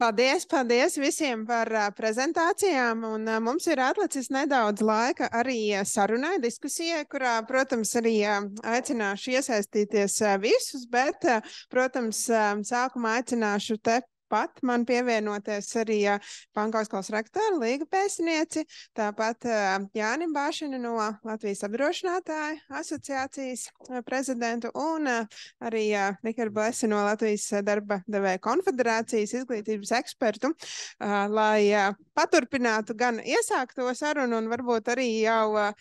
Paldies visiem par prezentācijām, un mums ir atlicis nedaudz laika arī sarunai, diskusijai, kurā, protams, arī aicināšu iesaistīties visus, bet, protams, sākumā aicināšu te pat man pievienoties arī Pankauskolas rektora Līga pēcnieci, tāpat Jānim Bāšinu no Latvijas apdrošinātāju asociācijas prezidentu un arī Rikardu Blesi no Latvijas darba devēja konfederācijas izglītības ekspertu, lai paturpinātu gan iesākto sarunu un varbūt arī jau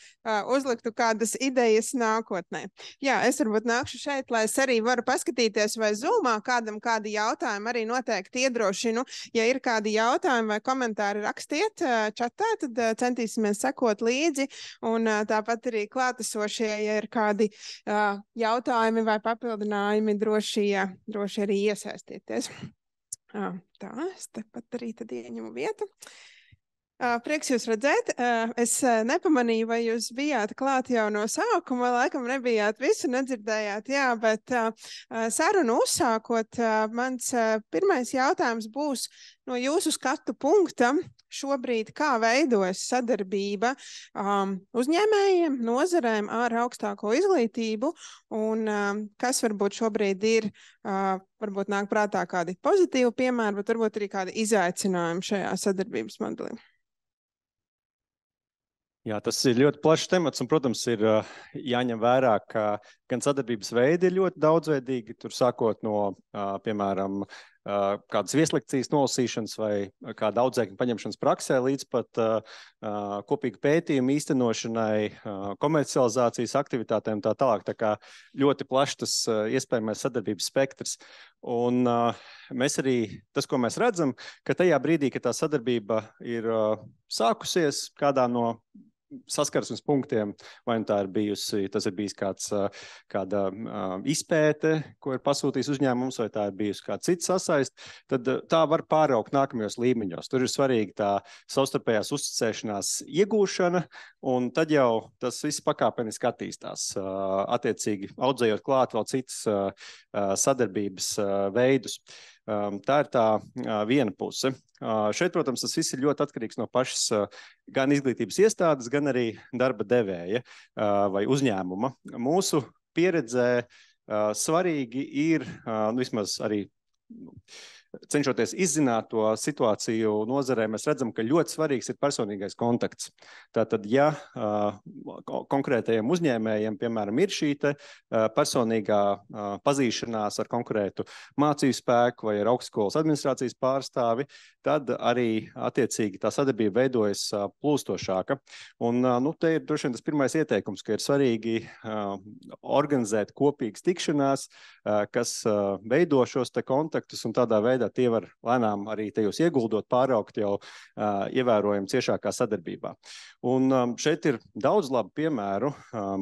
uzliktu kādas idejas nākotnē. Jā, es varbūt nākšu šeit, lai es arī varu paskatīties, vai Zoomā kādam kādi jautājumi arī noteikti iedrošinu. Ja ir kādi jautājumi vai komentāri, rakstiet čatā, tad centīsimies sekot līdzi. Un tāpat arī klātesošie, ja ir kādi jautājumi vai papildinājumi, droši arī iesaistīties. Tā, es tepat arī tad ieņemu vietu. Prieks jūs redzēt. Es nepamanīju, vai jūs bijāt klāt jau no sākuma, laikam nebijāt visu, nedzirdējāt, jā, bet sarunu uzsākot, mans pirmais jautājums būs no jūsu skatu punkta šobrīd, kā veidojas sadarbība uzņēmējiem, nozarēm ar augstāko izglītību, un kas varbūt šobrīd ir, varbūt nāk prātā kādi pozitīvi piemēri, bet varbūt arī kādi izaicinājumi šajā sadarbības modelī. Jā, tas ir ļoti plašs temats, un, protams, ir jāņem vērā, ka gan sadarbības veidi ir ļoti daudzveidīgi, tur sākot no, piemēram, kādas vieslekcijas nolasīšanas vai kāda audzēkņu paņemšanas praksē, līdz pat kopīgu pētījumu īstenošanai, komercializācijas aktivitātēm tā tālāk. Tā kā ļoti plašs tas iespējamais sadarbības spektrs. Un mēs arī, tas, ko mēs redzam, ka tajā brīdī, kad tā sadarbība ir sākusies kādā no saskarsmes punktiem, vai nu tā ir bijusi, tas ir bijis kāda izpēte, ko ir pasūtījis uzņēmums, vai tā ir bijusi kāda cita sasaist, tad tā var pāraukt nākamajos līmeņos. Tur ir svarīgi tā savstarpējās uzticēšanās iegūšana, un tad jau tas viss pakāpeniski attīstās. Attiecīgi, audzējot klāt vēl citas sadarbības veidus. Tā ir tā viena puse. Šeit, protams, tas viss ir ļoti atkarīgs no pašas gan izglītības iestādes, gan arī darba devēja vai uzņēmuma. Mūsu pieredzē svarīgi ir, vismaz arī cenšoties izzināt to situāciju nozarē, mēs redzam, ka ļoti svarīgs ir personīgais kontakts. Tātad, ja konkrētajiem uzņēmējiem, piemēram, ir šī personīgā pazīšanās ar konkrētu mācību spēku vai ar augstskolas administrācijas pārstāvi, tad arī attiecīgi tā sadarbība veidojas plūstošāka. Un te ir droši vien tas pirmais ieteikums, ka ir svarīgi organizēt kopīgas tikšanās, kas veido šos kontaktus, un tādā veidā tie var lēnām arī tajos ieguldot, pāraukt jau ievērojami ciešākā sadarbībā. Un šeit ir daudz labu piemēru.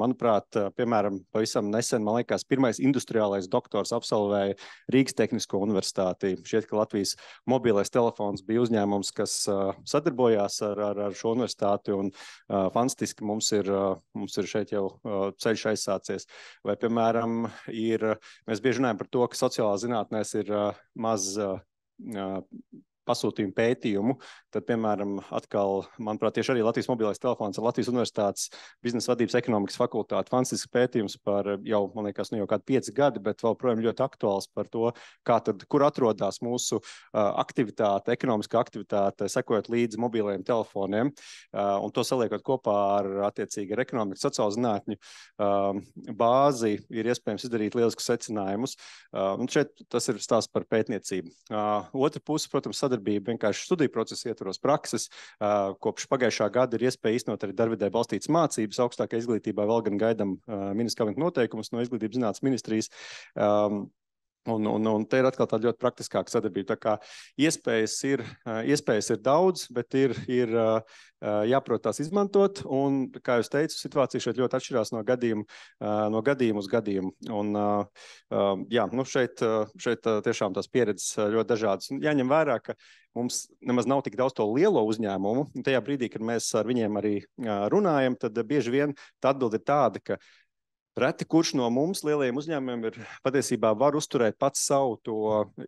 Manuprāt, piemēram, pavisam nesen, man liekas, pirmais industriālais doktors absolvēja Rīgas Tehnisko universitāti. Šķiet, ka Latvijas mobilais telefons bija uzņēmums, kas sadarbojās ar šo universitāti, un fantastiski mums ir šeit jau ceļš aizsācies. Vai, piemēram, mēs bieži runājam par to, ka sociālās zinātnēs ir maz pasūtījumu pētījumu, tad, piemēram, atkal, manuprāt, tieši arī Latvijas mobilais telefons ar Latvijas universitātes biznesa vadības ekonomikas fakultāti. Fantastisks pētījums par jau, man liekas, jau kādi 5 gadi, bet vēl projām ļoti aktuāls par to, kur atrodas mūsu aktivitāte, ekonomiskā aktivitāte, sekojot līdzi mobilajiem telefoniem, un to saliekot kopā ar attiecīgi ar ekonomikas sociālo zinātņu bāzi, ir iespējams izdarīt lieliskus secinājumus. Un šeit tas ir stāsts par pētniecību. Otra puse, protams, sadarbība vienkārši studiju procesu ietvaros prakses. Kopš pagājušā gada ir iespēja īstenot arī darbvidē balstītas mācības augstākajā izglītībā, vēl gan gaidam ministra kabineta noteikumus no Izglītības zinātnes ministrijas. Un te ir atkal tāda ļoti praktiskāka sadarbība. Tā kā iespējas ir daudz, bet ir jāprot tās izmantot. Un, kā jūs teicu, situācija šeit ļoti atšķirās no gadījuma uz gadījumu. Un, jā, šeit tiešām tās pieredzes ļoti dažādas. Un jāņem vērā, ka mums nemaz nav tik daudz to lielo uzņēmumu. Un tajā brīdī, kad mēs ar viņiem arī runājam, tad bieži vien tā atbilde ir tāda, ka Reti kurš no mums lielajiem uzņēmumiem ir patiesībā var uzturēt pats savu to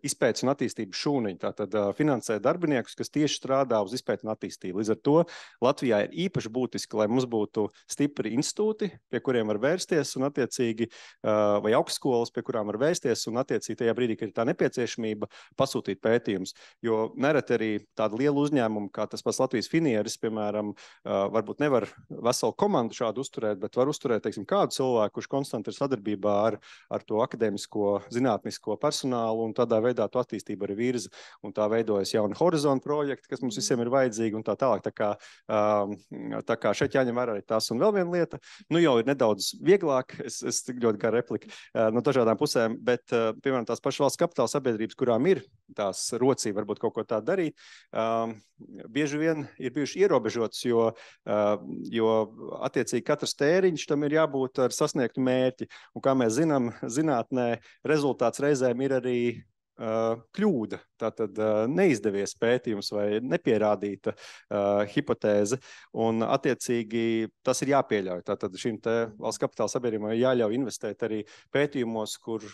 izpētes un attīstības šūniņu. Tātad finansē darbiniekus, kas tieši strādā uz izpēti un attīstību. Līdz ar to Latvijā ir īpaši būtiski, lai mums būtu stipri institūti, pie kuriem var vērsties un attiecīgi, vai augstskolas, pie kurām var vērsties un attiecīgi tajā brīdī, kad ir tā nepieciešamība, pasūtīt pētījumus. Jo nereti arī tāda liela uzņēmuma, kā tas pats Latvijas Finieris, piemēram, varbūt nevar veselu komandu šādu uzturēt, bet var uzturēt, teiksim, kādu cilvēku, kurš konstanti ir sadarbībā ar to akadēmisko, zinātnisko personālu, un tādā veidā to attīstību arī virza. Un tā veidojas jauni horizonta projekti, kas mums visiem ir vajadzīgi, un tā tālāk. Tā kā šeit jāņem vērā arī tas. Un vēl viena lieta, nu jau ir nedaudz vieglāk, es tik ļoti gara replika no dažādām pusēm, bet, piemēram, tās pašas valsts kapitāla sabiedrības, kurām ir tās rocība varbūt kaut ko tādu darīt, bieži vien ir bijuši ierobežotas, jo attiecīgi katrs tēriņš tam ir jābūt ar sasniegtu mērķi. Un kā mēs zinām, zinātnē rezultāts reizēm ir arī kļūda, tātad neizdevies pētījums vai nepierādīta hipotēze, un attiecīgi tas ir jāpieļauj. Tātad šīm te valsts kapitāla sabiedrībām jāļauj investēt arī pētījumos, kur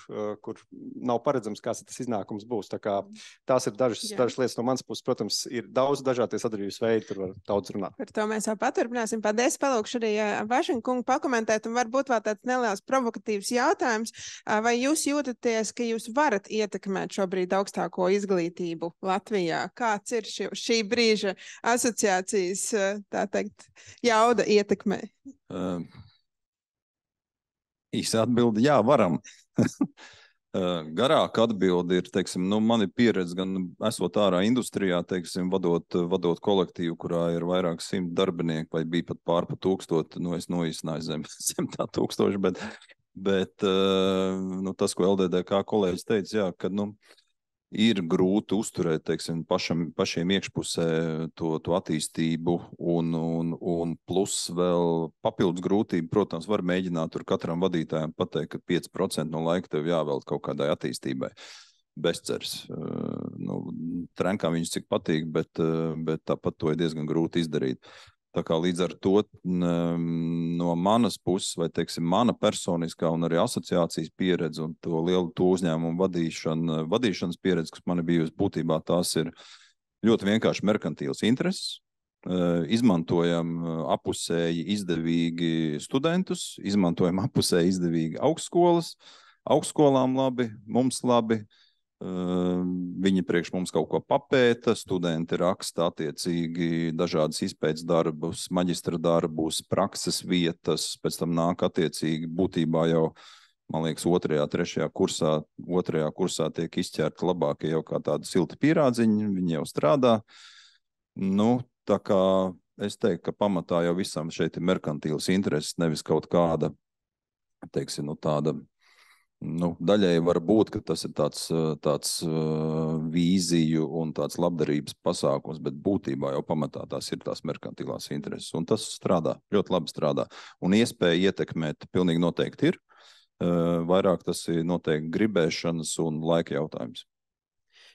nav paredzams, kāds tas iznākums būs. Tā kā tās ir dažas lietas no manas puses. Protams, ir daudz dažādi sadarbības veidi, tur var daudz runāt. Par to mēs vēl paturpināsim. Paldies, palūkšu arī Vašina kungu pakomentēt, un varbūt vēl tāds neliels provokatīvs jautājums. Vai jūs jūtaties, ka jūs varat ietekmēt šobrīd augstāko izglītību Latvijā? Kāds ir šī brīža asociācijas, tā teikt, jauda ietekmē? Īsa atbilde, jā, varam. Garāka atbilde ir, teiksim, man ir pieredze gan esot ārā industrijā, teiksim, vadot kolektīvu, kurā ir vairāk 100 darbinieku, vai bija pat pārpa 1000, es noīsināju zem tā 1000, bet tas, ko LDDK kolēģis teica, jā, ka, ir grūti uzturēt, teiksim, pašiem iekšpusē to attīstību un plus vēl papildus grūtību, protams, var mēģināt tur katram vadītājam pateikt, ka 5% no laika tev jāvēl kaut kādai attīstībai. Bezcers. Trenkām viņš cik patīk, bet tāpat to ir diezgan grūti izdarīt. Tā kā līdz ar to no manas puses, vai teiksim, mana personiskā un arī asociācijas pieredze un to lielu uzņēmumu vadīšanas pieredze, kas man ir bijusi būtībā, tās ir ļoti vienkārši merkantīls intereses. Izmantojam apusēji izdevīgi studentus, izmantojam apusēji izdevīgi augstskolām labi, mums labi. Viņi priekš mums kaut ko papēta, studenti raksta attiecīgi dažādas izpētes darbus, maģistra darbus, prakses vietas, pēc tam nāk attiecīgi būtībā jau, man liekas, otrajā kursā tiek izķerti labākie jau kā tādi silti pierādziņi, viņi jau strādā. Tā kā es teiktu, ka pamatā jau visam šeit ir merkantīls intereses, nevis kaut kāda, teiksim, tāda. Daļēji var būt, ka tas ir tāds vīziju un tāds labdarības pasākums, bet būtībā jau pamatā tās ir tās merkantilās intereses. Un tas strādā, ļoti labi strādā. Un iespēja ietekmēt pilnīgi noteikti ir. Vairāk tas ir noteikti gribēšanas un laika jautājums.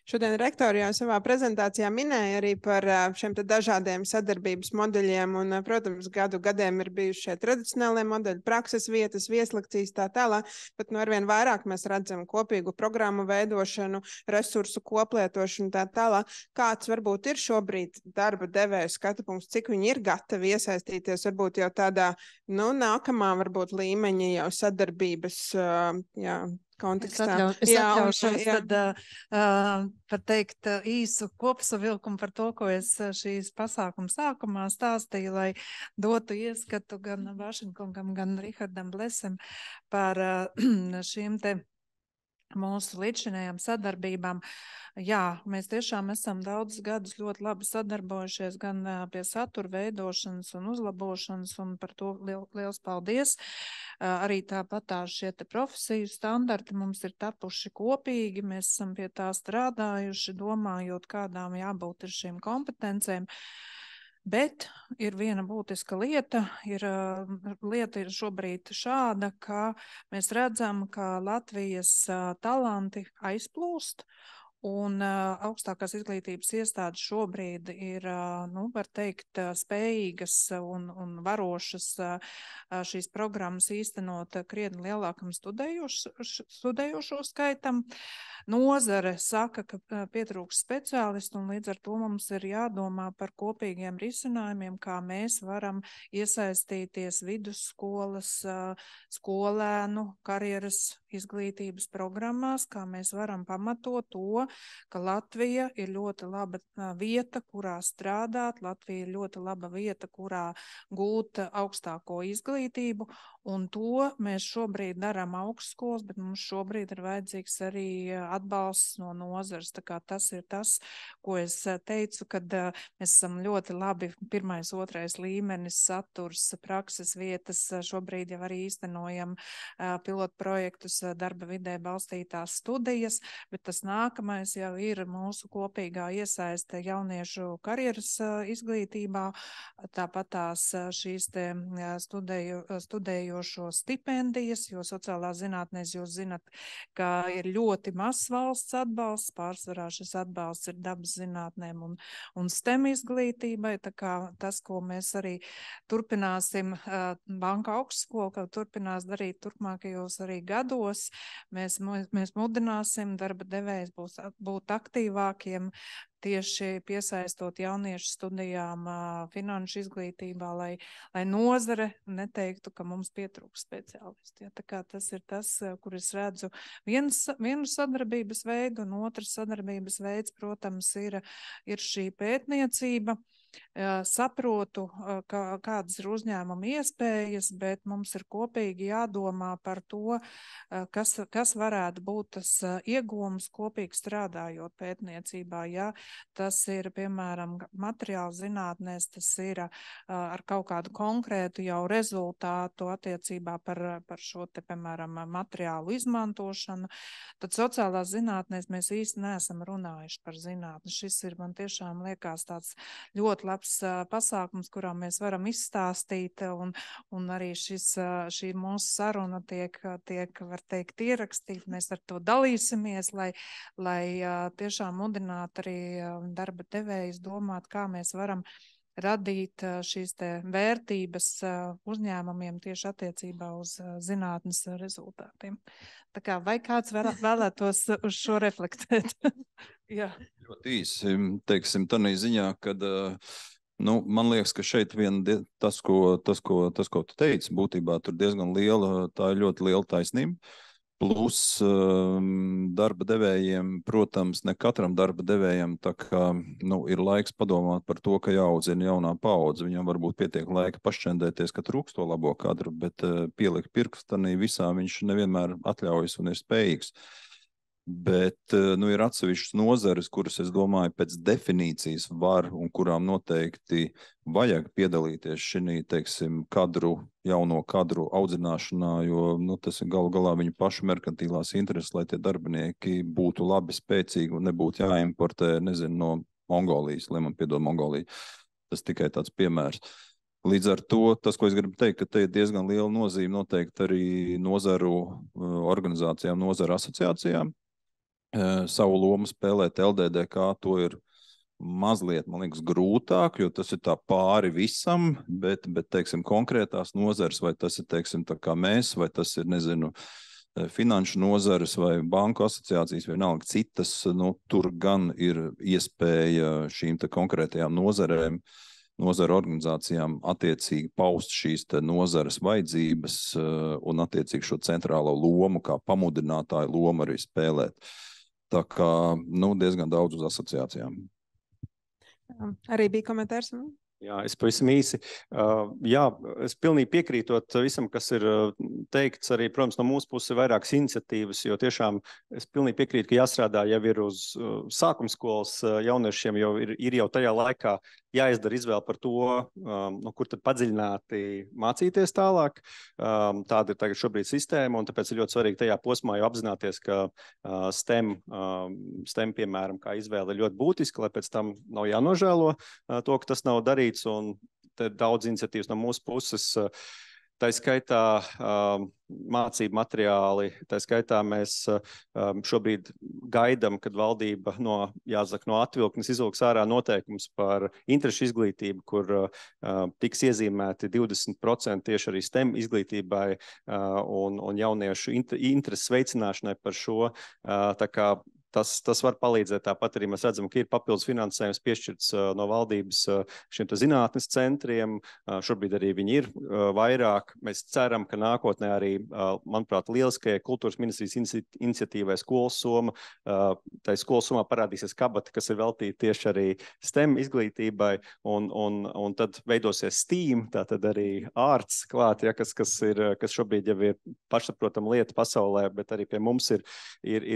Šodien rektori jau savā prezentācijā minēja arī par šiem dažādiem sadarbības modeļiem, un, protams, gadiem ir bijuši šie tradicionālie modeļi, prakses vietas, vieslekcijas, tā tālāk, bet arvien vairāk mēs redzam kopīgu programmu veidošanu, resursu koplietošanu, tā tālāk. Kāds varbūt ir šobrīd darba devēja skatu punkts, cik viņi ir gatavi iesaistīties, varbūt jau tādā, nākamā varbūt līmeņa jau sadarbības, kontekstā. Es atļaušos tad par teikt īsu kopsavilkumu par to, ko es šīs pasākuma sākumā stāstīju, lai dotu ieskatu gan Vašinkungam, gan Rihardam Blesam par šīm te mūsu līdzinējām sadarbībām. Jā, mēs tiešām esam daudzus gadus ļoti labi sadarbojušies gan pie satura veidošanas un uzlabošanas, un par to liels paldies. Arī tāpat šie te profesiju standarti mums ir tapuši kopīgi, mēs esam pie tā strādājuši, domājot, kādām jābūt ir šīm kompetencēm. Bet ir viena būtiska lieta, lieta ir šobrīd šāda, ka mēs redzam, ka Latvijas talanti aizplūst, Un augstākās izglītības iestādes šobrīd ir, var teikt, spējīgas un varošas šīs programmas īstenot krietni lielākam studējošo skaitam. Nozare saka, ka pietrūkst speciālistu, un līdz ar to mums ir jādomā par kopīgiem risinājumiem, kā mēs varam iesaistīties vidusskolas, skolēnu, karjeras izglītības programmās, kā mēs varam pamatot to, ka Latvija ir ļoti laba vieta, kurā strādāt, Latvija ir ļoti laba vieta, kurā gūt augstāko izglītību, un to mēs šobrīd darām augstskolas, bet mums šobrīd ir vajadzīgs arī atbalsts no nozares. Tā kā tas ir tas, ko es teicu, kad mēs esam ļoti labi 1., 2. līmenis, saturs, prakses vietas, šobrīd jau arī īstenojam pilotprojektus, darba vidē balstītās studijas, bet tas nākamais jau ir mūsu kopīgā iesaiste jauniešu karjeras izglītībā, tāpat tās šīs te studējošo stipendijas, jo sociālā zinātnēs jūs zinat, ka ir ļoti mazs valsts atbalsts, pārsvarā šis atbalsts ir dabas zinātnēm un STEM izglītībai, tā kā tas, ko mēs arī turpināsim Banka augstskola, ka turpinās darīt turpmākajos arī gados, mēs mudināsim darba devējs būt aktīvākiem, tieši piesaistot jauniešu studijām finanšu izglītībā, lai nozare neteiktu, ka mums pietrūkst speciālisti. Ja, tā kā tas ir tas, kur es redzu vienu sadarbības veidu, un otrs sadarbības veids, protams, ir šī pētniecība. Saprotu, kādas ir uzņēmuma iespējas, bet mums ir kopīgi jādomā par to, kas varētu būt tas iegūms kopīgi strādājot pētniecībā. Ja tas ir, piemēram, materiālu zinātnēs, tas ir ar kaut kādu konkrētu jau rezultātu attiecībā par šo te, piemēram, materiālu izmantošanu, tad sociālās zinātnēs mēs īsti neesam runājuši par zinātni. Šis ir, man tiešām liekas, tāds ļoti labs pasākums, kurā mēs varam izstāstīt, un arī šī mūsu saruna tiek, var teikt, ierakstīt. Mēs ar to dalīsimies, lai tiešām mudinātu arī darba devējus domāt, kā mēs varam radīt šīs te vērtības uzņēmumiem tieši attiecībā uz zinātnes rezultātiem. Tā kā, vai kāds vēlētos uz šo reflektēt? Jā. Ļoti īsi, teiksim, tādā ziņā, kad man liekas, ka šeit tas, ko tu teici, būtībā tur diezgan liela, tā ir ļoti liela taisnība. Plus darba devējiem, protams, ne katram darba devējam tā kā, ir laiks padomāt par to, ka jāaudzina jaunā paudze. Viņam varbūt pietiek laika pašķendēties, ka trūkst to labo kadru, bet pielikt pirkstanī visā viņš nevienmēr atļaujas un ir spējīgs. Bet ir atsevišķas nozares, kuras, es domāju, pēc definīcijas var un kurām noteikti vajag piedalīties šī, teiksim, jauno kadru audzināšanā, jo tas ir galu galā viņu pašu merkantīlās intereses, lai tie darbinieki būtu labi, spēcīgi un nebūtu jāimportē, no Mongolijas, lai man piedod Mongoliju. Tas tikai tāds piemērs. Līdz ar to, tas, ko es gribu teikt, ka te ir diezgan liela nozīme noteikti arī nozaru organizācijām, nozaru asociācijām. Savu lomu spēlēt LDDK, to ir mazliet, man liekas, grūtāk, jo tas ir tā pāri visam, bet teiksim, konkrētās nozares, vai tas ir, teiksim, tā kā mēs, vai tas ir, finanšu nozares vai banku asociācijas, vienalga citas, tur gan ir iespēja šīm te konkrētajām nozarēm, nozaru organizācijām attiecīgi paust šīs te nozares vajadzības un attiecīgi šo centrālo lomu, kā pamudinātāju lomu arī spēlēt. Tā kā, diezgan daudz uz asociācijām. Arī bija komentārs? Jā, es pavisam īsi. Jā, es pilnīgi piekrītot visam, kas ir teikts arī, protams, no mūsu puses ir vairākas iniciatīvas, jo tiešām es pilnīgi piekrītu, ka jāstrādā jau ir uz sākumskolas jauniešiem, jo ir jau tajā laikā jāizdara izvēle par to, kur tad padziļināti mācīties tālāk. Tāda ir tagad šobrīd sistēma, un tāpēc ir ļoti svarīgi tajā posmā jau apzināties, ka STEM, piemēram, kā izvēle ir ļoti būtiska, lai pēc tam nav jānožēlo to, ka tas nav darīts, un te ir daudz iniciatīvas no mūsu puses. Tā skaitā mācību materiāli, tā skaitā mēs šobrīd gaidām, kad valdība no atvilknes izvilks ārā noteikums par interešu izglītību, kur tiks iezīmēti 20% tieši arī STEM izglītībai un jauniešu intereses veicināšanai par šo. Tā kā tas var palīdzēt. Tāpat arī mēs redzam, ka ir papildus finansējums piešķirts no valdības šiem zinātnes centriem. Šobrīd arī viņi ir vairāk. Mēs ceram, ka nākotnē arī, manuprāt, lieliskajai kultūras ministrijas iniciatīvai Skolas soma. Tā skolas somā parādīsies kabata, kas ir veltīta tieši arī STEM izglītībai, un tad veidosies STEAM, tātad arī ārts klāt, ja, kas kas šobrīd jau ir pašsaprotama lieta pasaulē, bet arī pie mums ir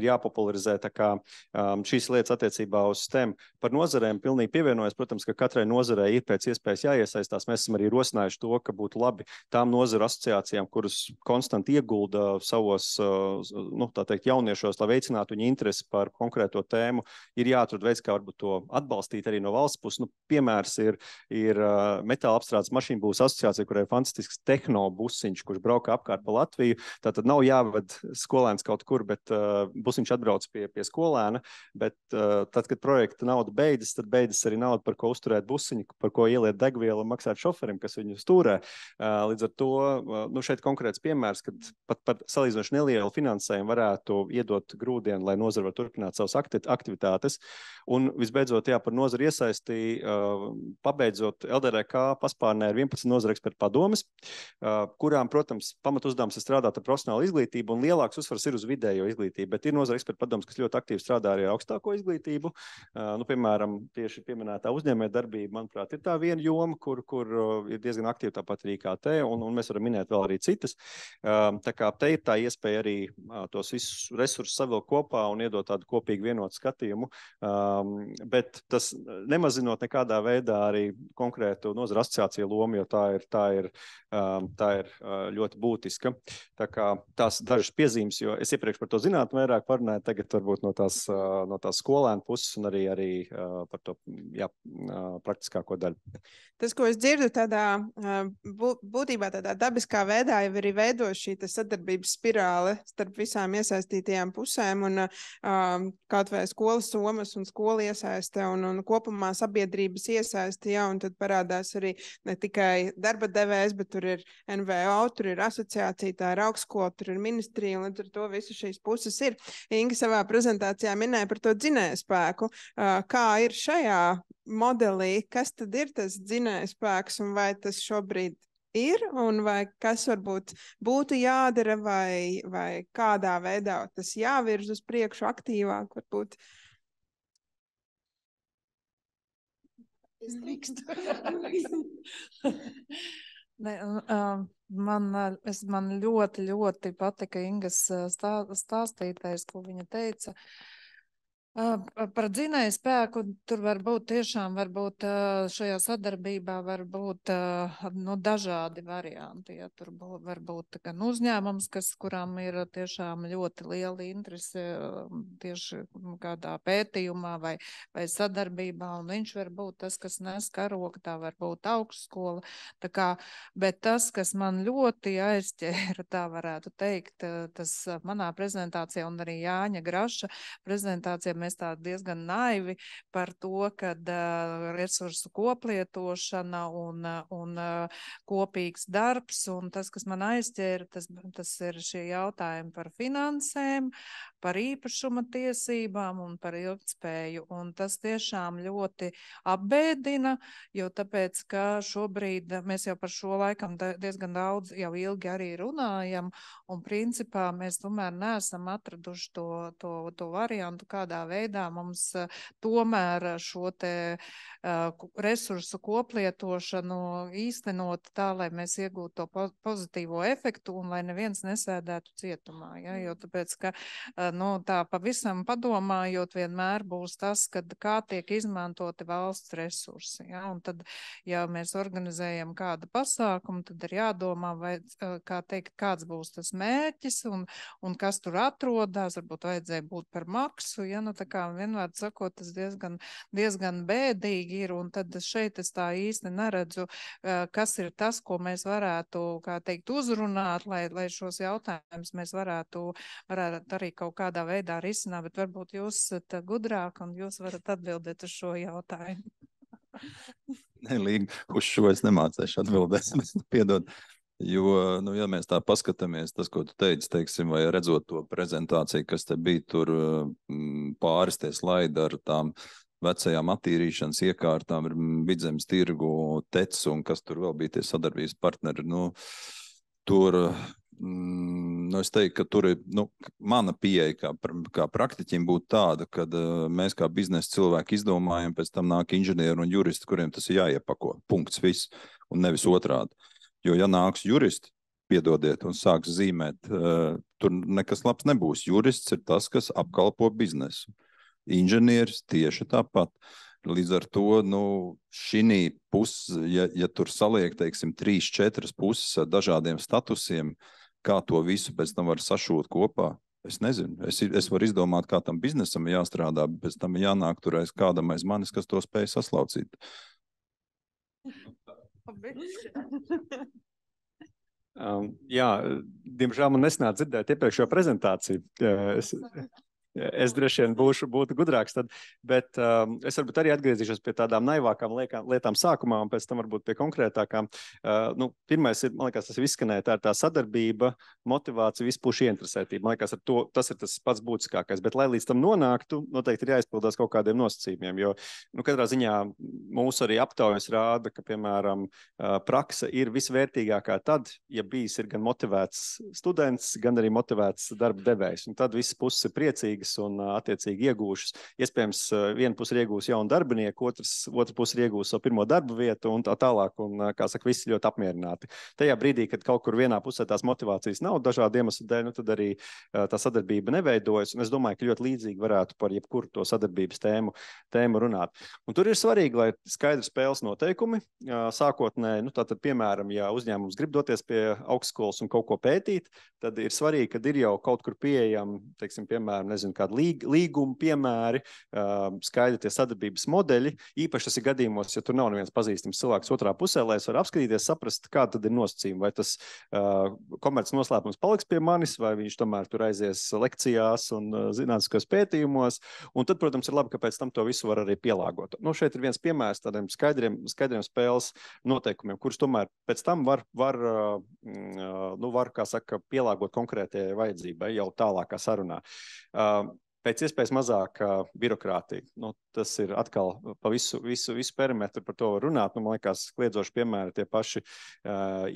jāpopularizē. Tā kā šīs lietas attiecībā uz STEM par nozarēm pilnīgi pievienojas. Protams, ka katrai nozarei ir pēc iespējas jāiesaistās. Mēs esam arī rosinājuši to, ka būtu labi tām nozaru asociācijām, kuras konstanti iegulda savos, tā teikt, jauniešos, lai veicinātu viņu interesi par konkrēto tēmu, ir jāatrod veids, kā varbūt to atbalstīt arī no valsts puses. Piemērs ir metāla apstrādes mašīnbūves asociācija, kurai ir fantastisks tehnobusiņš, kurš brauka apkārt pa Latviju. Tātad nav jāved skolēns kaut kur, bet busiņš atbrauc pie skolēna, bet tad, kad projekta nauda beidzas, tad beidzas arī nauda, par ko uzturēt busiņu, par ko ieliet degvielu un maksāt šoferim, kas viņu stūrē. Līdz ar to, šeit konkrēts piemērs, kad pat par salīdzinoši nelielu finansējumu varētu iedot grūdienu, lai nozara var turpināt savas aktivitātes. Un visbeidzot, par nozaru iesaisti, pabeidzot LDRK paspārnē ir 11 nozara ekspertu padomes, kurām, protams, pamatuzdevums ir strādāt ar profesionālu izglītību, un lielāks uzsvars ir uz vidējo izglītību, bet ir nozara ekspertu padomes, kas ļoti aktīvi strādā arī ar augstāko izglītību. Piemēram, tieši pieminētā uzņēmējdarbība, manuprāt, ir tā viena joma, kur ir diezgan aktīva, tāpat arī IKT, un mēs varam minēt vēl arī citas. Tā kā te ir tā iespēja arī tos visus resursus savilkt kopā un iedot tādu kopīgu vienotu skatījumu, bet tas nemazinot nekādā veidā arī konkrētu nozaru asociāciju lomu, jo tā ir ļoti būtiska. Tā kā tās dažas piezīmes, jo es iepriekš par to zinātni vairāk parunāju, tagad varbūt no tās skolēnu puses un arī par to praktiskāko daļu. Tas, ko es dzirdu tādā būtībā tādā dabiskā veidā, jau arī veido šī sadarbības spirāle starp visām iesaistītajām pusēm un kaut vai skolas somas un skola iesaiste un kopumā sabiedrības iesaiste, un tad parādās arī ne tikai darba devējs, bet tur ir NVO, tur ir asociācija, tā ir augstskola, tur ir ministrija, un līdz ar to visu šīs puses ir. Inga savā prezentācijā minēja par to dzinējspēku. Kā ir šajā modelī, kas tad ir tas dzinējspēks un vai tas šobrīd ir un vai kas varbūt būtu jādara vai kādā veidā tas jāvirz uz priekšu aktīvāk varbūt? Man ļoti patika Ingas stāstītais, ko viņa teica. Par dzinēju spēku tur varbūt šajā sadarbībā var būt dažādi varianti. Ja, tur var būt gan uzņēmums, kuram ir tiešām ļoti liela interese tieši kādā pētījumā vai sadarbībā, un viņš var būt tas, kas nes karogu, tā var būt augstskola. Bet tas, kas man ļoti aizķēra, tā varētu teikt, tas manā prezentācijā un arī Jāņa Graša prezentācijā mēs tā diezgan naivi par to, kad resursu koplietošana un kopīgs darbs, un tas, kas man aizķēra, tas ir šie jautājumi par finansēm, par īpašuma tiesībām un par ilgtspēju, un tas tiešām ļoti apbēdina, jo tāpēc, ka šobrīd mēs jau par šo laikam diezgan daudz jau ilgi arī runājam, un principā mēs tomēr neesam atraduši to variantu, kādā veidā mums tomēr šo te resursu koplietošanu īstenot tā, lai mēs iegūtu to pozitīvo efektu un lai neviens nesēdētu cietumā. Ja? Jo tāpēc, ka nu, tā pavisam padomājot, vienmēr būs tas, kā tiek izmantoti valsts resursi. Ja? Un tad, ja mēs organizējam kādu pasākumu, tad ir jādomā, vai, kā teikt, kāds būs tas mērķis un kas tur atrodas. Varbūt vajadzēja būt par maksu. Ja? Nu, tā kā vienmēr sakot, tas diezgan bēdīgi ir. Un tad šeit es tā īsti neredzu, kas ir tas, ko mēs varētu, kā teikt, uzrunāt, lai šos jautājumus mēs varētu arī kaut kādā veidā risināt, bet varbūt jūs esat gudrāk un jūs varat atbildēt uz šo jautājumu. Līga, uz šo es nemācēšu atbildēt, piedod. Jo, nu, ja mēs tā paskatāmies, tas, ko tu teici, teiksim, vai redzot to prezentāciju, kas te bija tur pāris tie slaidi ar tām vecajām attīrīšanas iekārtām, Vidzemes tirgu, TEC un kas tur vēl bija tie sadarbības partneri, nu, tur, nu, es teiktu, ka tur ir, nu, mana pieeja kā praktiķim būtu tāda, kad mēs kā biznesa cilvēki izdomājam, pēc tam nāk inženieri un juristi, kuriem tas ir jāiepako, punkts viss, un nevis otrādi. Jo, ja nāks juristi, piedodiet, un sāks zīmēt, tur nekas labs nebūs. Jurists ir tas, kas apkalpo biznesu. Inženieris tieši tāpat. Līdz ar to, nu, šī puses, ja tur saliek, teiksim, 3-4 puses ar dažādiem statusiem, kā to visu pēc tam var sašūt kopā, es nezinu. Es varu izdomāt, kā tam biznesam jāstrādā, bet pēc tam jānāk tur aiz kādam aiz manis, kas to spēj saslaucīt. Jā, diemžēl man nesnāca dzirdēt iepriekšējo prezentāciju. Es droši vien būtu gudrāks tad, bet es varbūt arī atgriezīšos pie tādām naivākām lietām sākumā un pēc tam varbūt pie konkrētākām. Nu, pirmais ir, man liekas, tas izskanēja, tā ir tā sadarbība, motivācija, vispušu ieinteresētība. Man liekas, tas ir tas pats būtiskākais, bet lai līdz tam nonāktu, noteikti ir jāizpildās kaut kādiem nosacījumiem, jo, nu, katrā ziņā mūsu arī aptaujas rāda, ka, piemēram, praksa ir visvērtīgākā tad, ja bijis ir gan motivēts students, gan arī motivēts darba devējs, un tad visas puses ir priecīgas un attiecīgi iegūšas. Iespējams, viena puse ir iegūs jaunu darbinieku, otra puse ir iegūs savu pirmo darba vietu un tā tālāk, un, kā saka, visi ļoti apmierināti. Tajā brīdī, kad kaut kur vienā pusē tās motivācijas nav dažādu iemeslu dēļ, nu, tad arī tā sadarbība neveidojas, un es domāju, ka ļoti līdzīgi varētu par jebkuru to sadarbības tēmu runāt. Un tur ir svarīgi, lai skaidri spēles noteikumi, sākotnēji, nu, tātad, piemēram, ja uzņēmums grib doties pie augstskolas un kaut ko pētīt, tad ir svarīgi, kad ir jau kaut kur pieejami, teiksim, piemēram, nezinu, kādi līguma piemēri, skaidri tie sadarbības modeļi. Īpaši tas ir gadījumos, ja tur nav neviens pazīstams cilvēks otrā pusē, lai es varu apskatīties, saprast, kā tad ir nosacījumi. Vai tas komerces noslēpums paliks pie manis, vai viņš tomēr tur aizies lekcijās un zinātniskos pētījumos. Un tad, protams, ir labi, ka pēc tam to visu var arī pielāgot. Nu, šeit ir viens piemērs tādiem skaidriem spēles noteikumiem, kurus tomēr pēc tam var, kā saka, pielāgot konkrētajai vajadzībai jau tālākā sarunā. Pēc iespējas mazāk birokrātija. Nu, tas ir atkal pa visu perimetru par to var runāt. Nu, man liekas, kliedzoši piemēri tie paši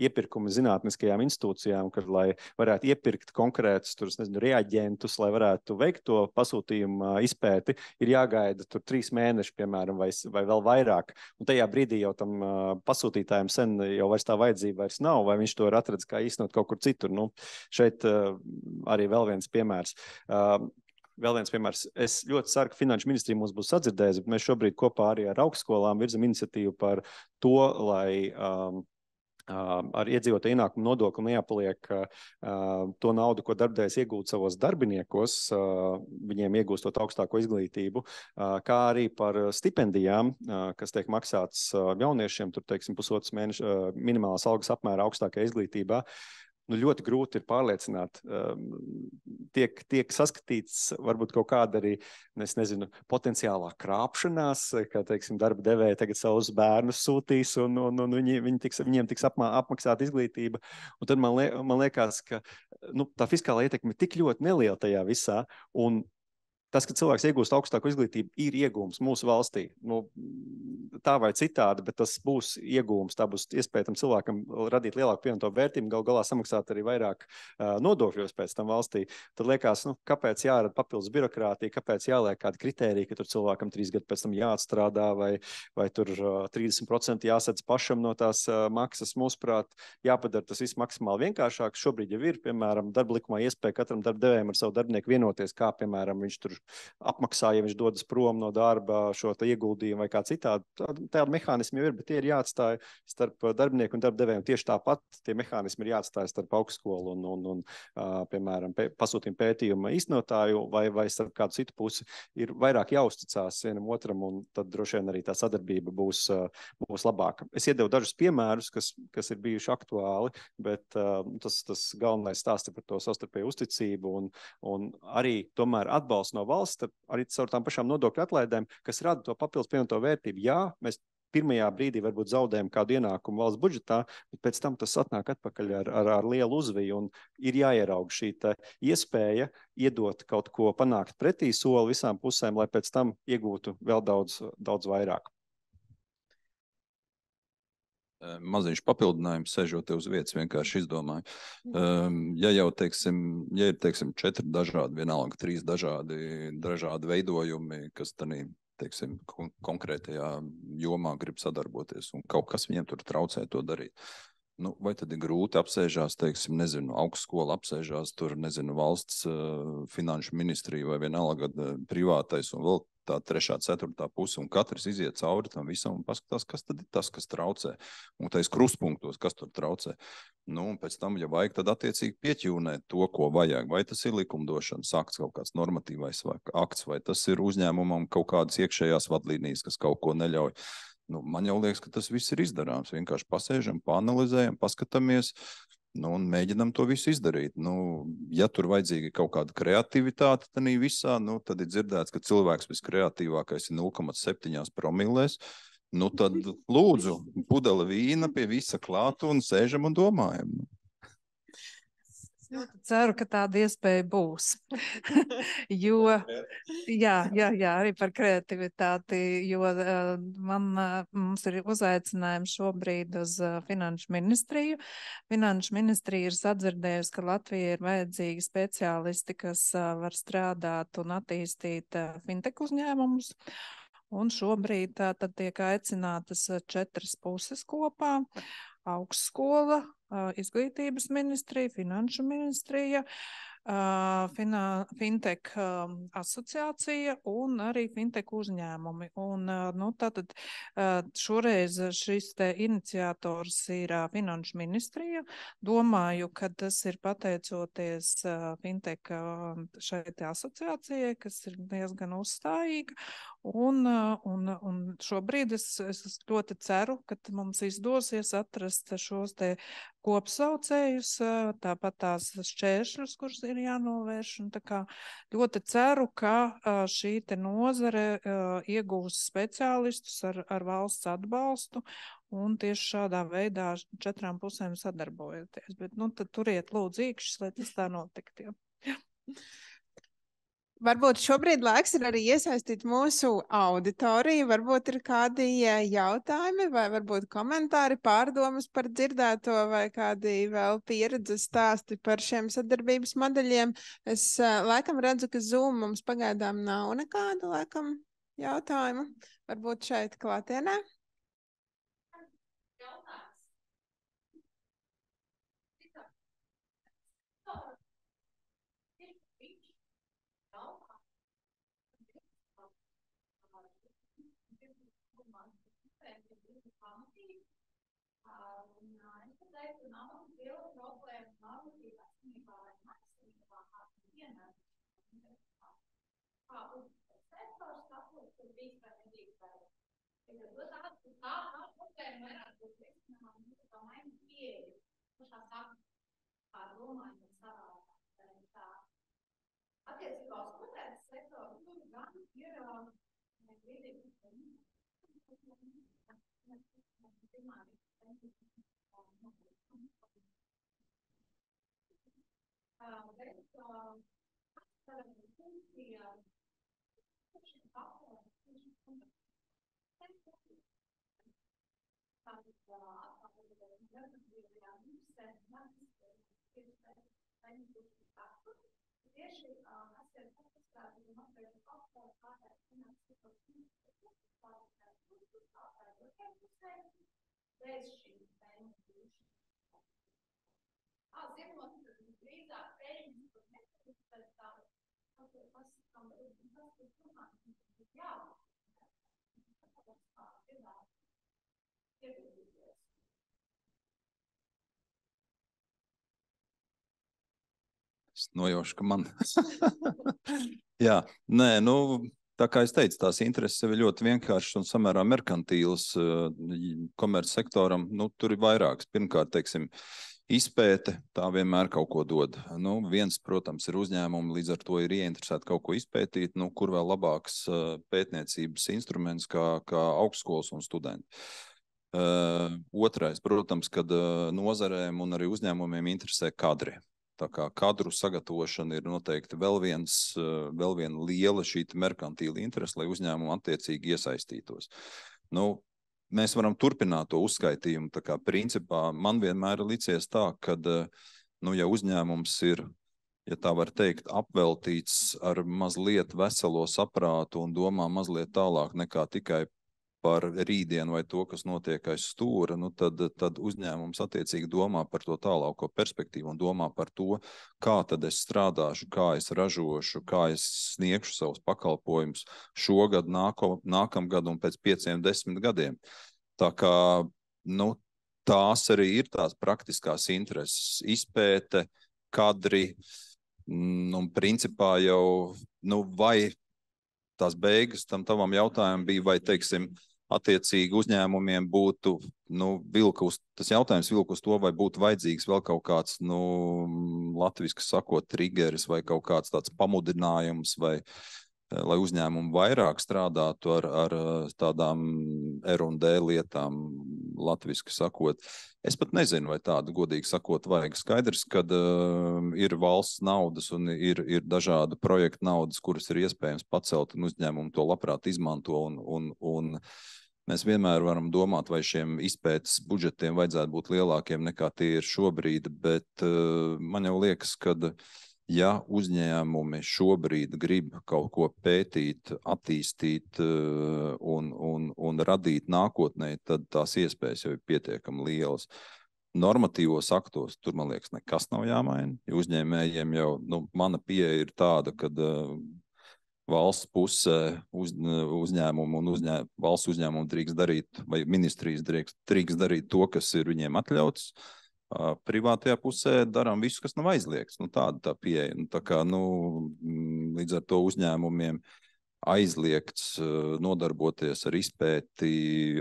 iepirkumi zinātniskajām institūcijām, kad, lai varētu iepirkt konkrētus tur, nezinu, reaģentus, lai varētu veikt to pasūtījumu izpēti, ir jāgaida tur 3 mēneši, piemēram, vai vēl vairāk. Un tajā brīdī jau tam pasūtītājiem sen jau vairs tā vajadzība vairs nav, vai viņš to ir atradis kā īstenot kaut kur citur. Nu, šeit arī vēl viens piemērs. Vēl viens piemērs. Es ļoti ceru, ka Finanšu ministrija mums būs sadzirdējusi, bet mēs šobrīd kopā arī ar augstskolām virzam iniciatīvu par to, lai ar iedzīvotāju ienākumu nodokli neapaliek to naudu, ko darbdevējs iegūt savos darbiniekos, viņiem iegūstot augstāko izglītību, kā arī par stipendijām, kas tiek maksāts jauniešiem, tur, teiksim, pusotras mēneša minimālās algas apmērā augstākajā izglītībā. Nu, ļoti grūti ir pārliecināt. Tiek saskatīts varbūt kaut kāda arī, es nezinu, potenciālā krāpšanās, ka, teiksim, darba devēja tagad savus bērnus sūtīs un viņiem tiks apmaksāta izglītība. Un tad man liekas, ka nu, tā fiskālā ietekme ir tik ļoti neliela tajā visā, un tas, ka cilvēks iegūst augstāku izglītību, ir iegūms mūsu valstī. Nu, tā vai citādi, bet tas būs iegūms. Tā būs iespēja tam cilvēkam radīt lielāku pievienoto vērtību, gal galā samaksāt arī vairāk nodokļos pēc tam valstī. Tad liekas, nu, kāpēc jārada papildus birokrātija, kāpēc jāliek kādi kritēriji, ka tur cilvēkam 3 gadu pēc tam jāatstrādā vai tur 30% jāsadz pašam no tās maksas. Mūsuprāt, jāpadara tas viss maksimāli vienkāršāk. Šobrīd jau ir, piemēram, darba likumā iespēja katram darbdevējam ar savu darbinieku vienoties, kā, piemēram, viņš tur apmaksā, ja viņš dodas prom no darba šo ieguldījumu vai kā citādi. Tādi mehānismi jau ir, bet tie ir jāatstāj starp darbinieku un darbdevējiem. Tieši tāpat tie mehānismi ir jāatstāj starp augstskolu un piemēram, pasūtījumu pētījumu īstenotāju vai starp kādu citu pusi. Ir vairāk jāuzticās vienam otram, un tad droši vien arī tā sadarbība būs labāka. Es iedevu dažus piemērus, kas ir bijuši aktuāli, bet tas galvenais stāsts par to savstarpēju uzticību un arī tomēr atbalstu no valsts, arī caur tām pašām nodokļu atlaidēm, kas rada to papildus pievienoto vērtību. Jā, mēs pirmajā brīdī varbūt zaudējam kādu ienākumu valsts budžetā, bet pēc tam tas atnāk atpakaļ ar lielu uzviju, un ir jāierauga šī iespēja iedot kaut ko, panākt pretī soli visām pusēm, lai pēc tam iegūtu vēl daudz vairāk. Maziņš papildinājums, sēžot te uz vietas, vienkārši izdomāju. Ja jau, teiksim, ja ir, teiksim, 4 dažādi, vienalga 3 dažādi veidojumi, kas tanī, teiksim, konkrētajā jomā grib sadarboties, un kaut kas viņiem tur traucē to darīt. Nu, vai tad ir grūti apsēžās, teiksim, nezinu, augstskola apsēžās, tur, nezinu, valsts finanšu ministrija vai vienalga privātais un vēl tā 3., 4. puse, un katrs iziet cauri tam visam un paskatās, kas tad ir tas, kas traucē. Un tais krustpunktos, kas tur traucē. Nu, un pēc tam, ja vajag, tad attiecīgi pieķūnēt to, ko vajag. Vai tas ir likumdošanas akts, kaut kāds normatīvais akts, vai tas ir uzņēmumam kaut kādas iekšējās vadlīnijas, kas kaut ko neļauj. Nu, man jau liekas, ka tas viss ir izdarāms. Vienkārši pasēžam, paanalizējam, paskatāmies, nu, un mēģinam to visu izdarīt. Nu, ja tur vajadzīga kaut kāda kreativitāte tanī visā, nu, tad ir dzirdēts, ka cilvēks viskreatīvākais ir 0,7 promilēs. Nu, tad lūdzu, pudele vīna pie visa klāta un sēžam un domājam. Ceru, ka tāda iespēja būs. Jo, jā, arī par kreativitāti, jo mums ir uzaicinājums šobrīd uz Finanšu ministriju. Finanšu ministrija ir sadzirdējusi, ka Latvija ir vajadzīgi speciālisti, kas var strādāt un attīstīt fintech uzņēmumus. Un šobrīd tad tiek aicinātas 4 puses kopā. Augstskola, izglītības ministrija, finanšu ministrija, fintech asociācija un arī fintech uzņēmumi. Un, nu, tātad šoreiz šis te iniciators ir finanšu ministrija. Domāju, ka tas ir pateicoties fintech šai te asociācijai, kas ir diezgan uzstājīga. Un šobrīd es ļoti ceru, ka mums izdosies atrast šos te kopsaucējus, tāpat tās šķēršļus, kurus ir jānovērš. Un tā kā ļoti ceru, ka šī te nozare iegūs speciālistus ar valsts atbalstu un tieši šādā veidā 4 pusēm sadarbojoties. Bet, nu, tad turiet lūdzu īkšķis, lai tas tā notikt. Varbūt šobrīd laiks ir arī iesaistīt mūsu auditoriju. Varbūt ir kādi jautājumi vai varbūt komentāri, pārdomas par dzirdēto vai kādi vēl pieredzes stāsti par šiem sadarbības modeļiem. Es laikam redzu, ka Zoom mums pagaidām nav nekādu laikam jautājumu. Varbūt šeit klātienē. Es nojaušu, ka man. Jā, nē, nu, tā kā es teicu, tās intereses sev ir ļoti vienkāršas un samērā merkantīlas komercsektoram. Nu, tur ir vairākas. Pirmkārt, teiksim, izpēte, tā vienmēr kaut ko dod. Nu, viens, protams, ir uzņēmumi, līdz ar to ir ieinteresēti kaut ko izpētīt, nu, kur vēl labāks pētniecības instruments kā augstskolas un studenti. Otrais, protams, kad nozarēm un arī uzņēmumiem interesē kadri. Tā kā kadru sagatavošana ir noteikti vēl viena liela šī merkantīla interese, lai uzņēmumu attiecīgi iesaistītos. Nu, mēs varam turpināt to uzskaitījumu. Tā kā principā man vienmēr ir licies tā, kad, nu, ja uzņēmums ir, ja tā var teikt, apveltīts ar mazliet veselo saprātu un domā mazliet tālāk nekā tikai par rītdienu vai to, kas notiek aiz stūra, nu tad uzņēmums attiecīgi domā par to tālāko perspektīvu un domā par to, kā tad es strādāšu, kā es ražošu, kā es sniegšu savus pakalpojumus šogad, nākamgad un pēc 5-10 gadiem. Tā kā, nu, tās arī ir tās praktiskās intereses, izpēte, kadri, un principā jau, nu, vai tās beigas tam tavam jautājumam bija, vai, teiksim, attiecīgi uzņēmumiem būtu, nu, tas jautājums vilka uz to, vai būtu vajadzīgs vēl kaut kāds, nu, latviski sakot, triggeris vai kaut kāds tāds pamudinājums, vai lai uzņēmumi vairāk strādātu ar tādām R&D lietām, latviski sakot. Es pat nezinu, vai tādu, godīgi sakot, vajag. Skaidrs, kad ir valsts naudas un ir dažāda projekta naudas, kuras ir iespējams pacelt, un uzņēmumi to labprāt izmanto, un mēs vienmēr varam domāt, vai šiem izpētes budžetiem vajadzētu būt lielākiem nekā tie ir šobrīd, bet man jau liekas, ka ja uzņēmumi šobrīd grib kaut ko pētīt, attīstīt un radīt nākotnē, tad tās iespējas jau ir pietiekami lielas. Normatīvos aktos tur, man liekas, nekas nav jāmaina. Uzņēmējiem jau, nu, mana pieeja ir tāda, kad valsts pusē uzņēmumu un valsts uzņēmumu drīkst darīt, vai ministrijas drīkst darīt to, kas ir viņiem atļauts. Privātajā pusē darām visu, kas nav aizliegts. Nu, tāda tā pieeja. Nu, tā kā, nu, līdz ar to uzņēmumiem aizliegts nodarboties ar izpēti,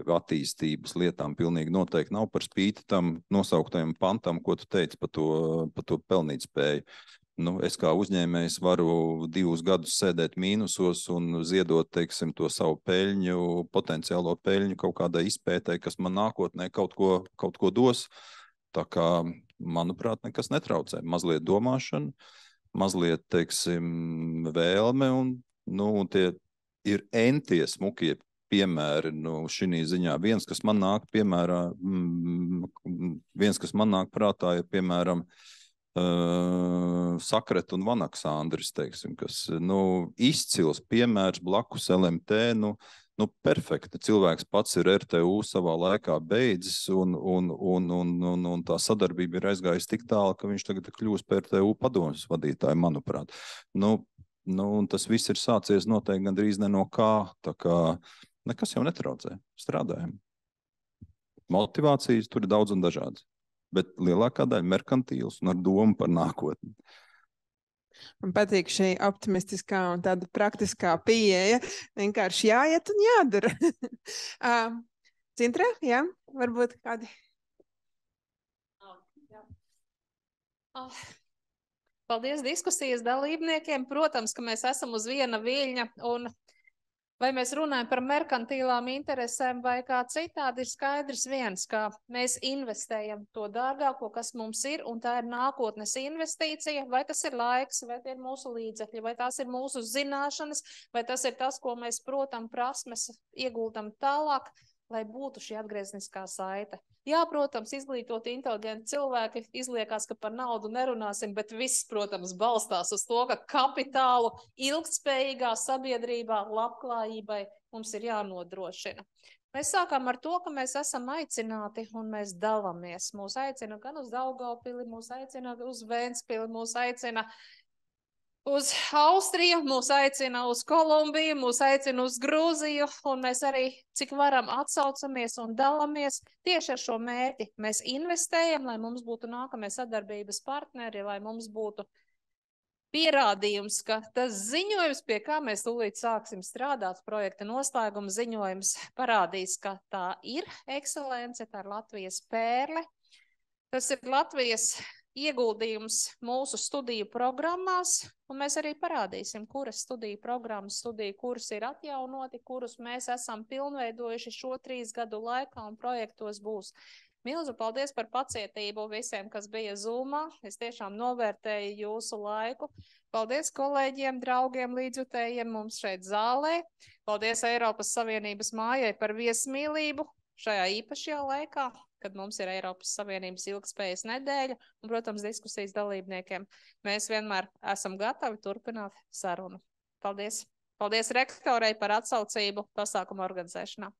attīstības lietām pilnīgi noteikti nav par spīti tam nosauktajam pantam, ko tu teici par to pelnīt spēju. Nu, es kā uzņēmējs varu 2 gadus sēdēt mīnusos un ziedot, teiksim, to savu peļņu, potenciālo peļņu kaut kādai izpētei, kas man nākotnē kaut ko dos. Tā kā, manuprāt, nekas netraucē. Mazliet domāšana, mazliet, teiksim, vēlme, un, nu, tie ir entie smukie piemēri, nu, šī ziņā. Viens, kas man nāk prātā, ir, piemēram, Sakret un Vanaksandris, teiksim, kas, nu, izcils piemērs blakus LMT, nu, perfekti. Cilvēks pats ir RTU savā laikā beidzis, un tā sadarbība ir aizgājusi tik tālu, ka viņš tagad kļūst par RTU padomes vadītāju, manuprāt. Nu, un tas viss ir sācies noteikti gandrīz ne no kā, tā kā nekas jau netraucē. Strādājam. Motivācijas tur ir daudz un dažādas, bet lielākā daļa merkantīls un ar domu par nākotni. Man patīk šī optimistiskā un tāda praktiskā pieeja. Vienkārši jāiet un jādara. Cintra, jā, varbūt kādi? Paldies diskusijas dalībniekiem. Protams, ka mēs esam uz viena viļņa un Vai mēs runājam par merkantīlām interesēm vai kā citādi, ir skaidrs viens, ka mēs investējam to dārgāko, kas mums ir, un tā ir nākotnes investīcija, vai tas ir laiks, vai tie ir mūsu līdzekļi, vai tās ir mūsu zināšanas, vai tas ir tas, ko mēs, protams, prasmes ieguldam tālāk, lai būtu šī atgriezniskā saite. Jā, protams, izglītot inteliģenti cilvēki izliekās, ka par naudu nerunāsim, bet viss, protams, balstās uz to, ka kapitālu ilgtspējīgā sabiedrībā, labklājībai mums ir jānodrošina. Mēs sākām ar to, ka mēs esam aicināti un mēs dalāmies. Mūs aicina gan uz Daugavpili, mūs aicina uz Ventspili, mūs aicina uz Austriju, mūs aicina uz Kolumbiju, mūs aicina uz Grūziju, un mēs arī, cik varam, atsaucamies un dalamies tieši ar šo mērķi. Mēs investējam, lai mums būtu nākamie sadarbības partneri, lai mums būtu pierādījums, ka tas ziņojums, pie kā mēs tūlīt sāksim strādāt, projekta noslēguma ziņojums, parādīs, ka tā ir ekscelence, tā ir Latvijas pērle. Tas ir Latvijas ieguldījums mūsu studiju programmās, un mēs arī parādīsim, kuras studiju programmas, studiju kursi ir atjaunoti, kurus mēs esam pilnveidojuši šo 3 gadu laikā, un projektos būs. Milzu paldies par pacietību visiem, kas bija Zoomā. Es tiešām novērtēju jūsu laiku. Paldies kolēģiem, draugiem, līdzjutējiem mums šeit zālē. Paldies Eiropas Savienības mājai par viesmīlību šajā īpašajā laikā, kad mums ir Eiropas Savienības ilgtspējas nedēļa un, protams, diskusijas dalībniekiem. Mēs vienmēr esam gatavi turpināt sarunu. Paldies! Paldies rektorei par atsaucību pasākumu organizēšanā.